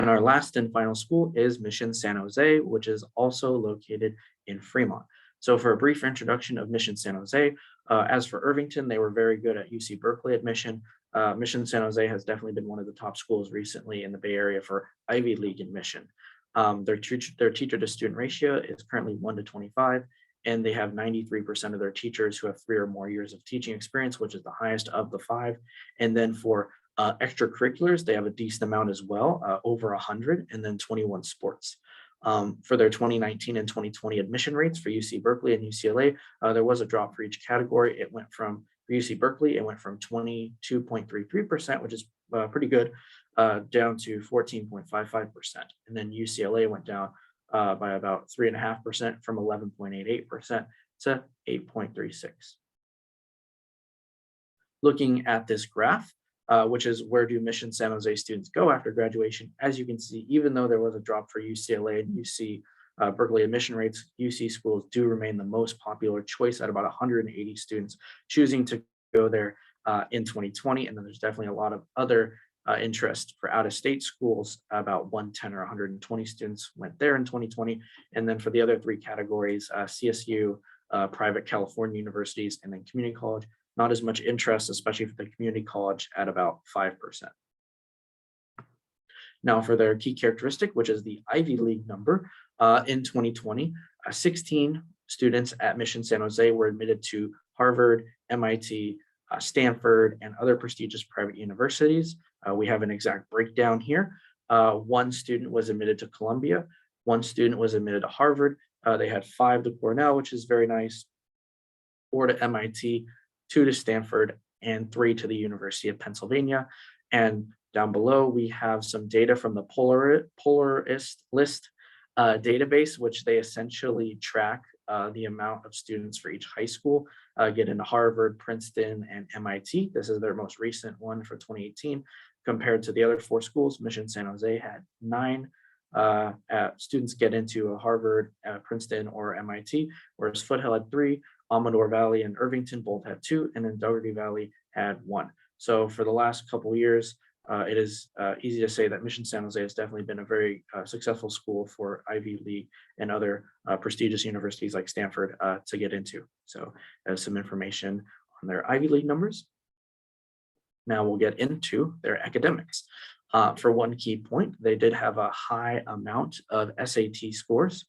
And our last and final school is Mission San Jose, which is also located in Fremont. So for a brief introduction of Mission San Jose, as for Irvington, they were very good at UC Berkeley admission. Mission San Jose has definitely been one of the top schools recently in the Bay Area for Ivy League admission. Their teacher to student ratio is currently 1 to 25, and they have 93% of their teachers who have 3 or more years of teaching experience, which is the highest of the 5. And then for extracurriculars, they have a decent amount as well, over 100, and then 21 sports. For their 2019 and 2020 admission rates for UC Berkeley and UCLA, there was a drop for each category. It went from, for UC Berkeley, it went from 22.33%, which is pretty good, down to 14.55%. And then UCLA went down by about 3.5% from 11.88% to 8.36. Looking at this graph, which is where do Mission San Jose students go after graduation? As you can see, even though there was a drop for UCLA and UC Berkeley admission rates, UC schools do remain the most popular choice at about 180 students choosing to go there in 2020. And then there's definitely a lot of other interest for out-of-state schools. About 110 or 120 students went there in 2020. And then for the other 3 categories, CSU, private California universities, and then community college, not as much interest, especially for the community college at about 5%. Now for their key characteristic, which is the Ivy League number, in 2020, 16 students at Mission San Jose were admitted to Harvard, MIT, Stanford, and other prestigious private universities. We have an exact breakdown here. 1 student was admitted to Columbia, 1 student was admitted to Harvard. They had 5 to Cornell, which is very nice, 4 to MIT, 2 to Stanford, and 3 to the University of Pennsylvania. And down below, we have some data from the Polaris list database, which they essentially track the amount of students for each high school get into Harvard, Princeton, and MIT. This is their most recent one for 2018. Compared to the other 4 schools, Mission San Jose had 9 students get into Harvard, Princeton, or MIT, whereas Foothill had 3, Amador Valley and Irvington both had 2, and then Dougherty Valley had 1. So for the last couple of years, it is easy to say that Mission San Jose has definitely been a very successful school for Ivy League and other prestigious universities like Stanford to get into. So as some information on their Ivy League numbers. Now we'll get into their academics. For one key point, they did have a high amount of SAT scores,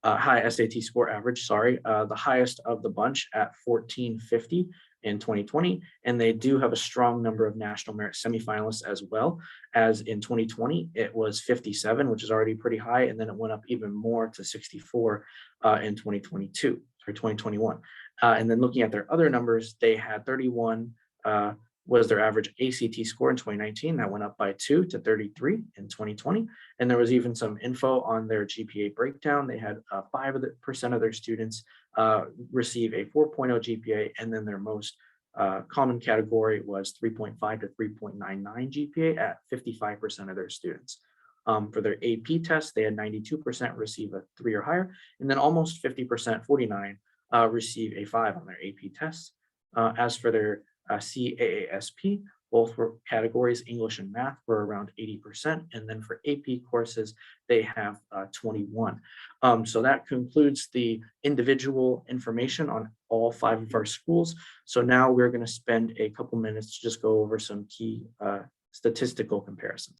high SAT score average, sorry, the highest of the bunch at 1450 in 2020. And they do have a strong number of national merit semifinalists as well. As in 2020, it was 57, which is already pretty high. And then it went up even more to 64 in 2022 or 2021. And then looking at their other numbers, they had 31 was their average ACT score in 2019. That went up by 2 to 33 in 2020. And there was even some info on their GPA breakdown. They had 5% of their students receive a 4.0 GPA, and then their most common category was 3.5 to 3.99 GPA at 55% of their students. For their AP test, they had 92% receive a 3 or higher, and then almost 50%, 49, receive a 5 on their AP tests. As for their CAASP, both were categories, English and math, were around 80%. And then for AP courses, they have 21. So that concludes the individual information on all 5 of our schools. So now we're going to spend a couple minutes to just go over some key statistical comparisons.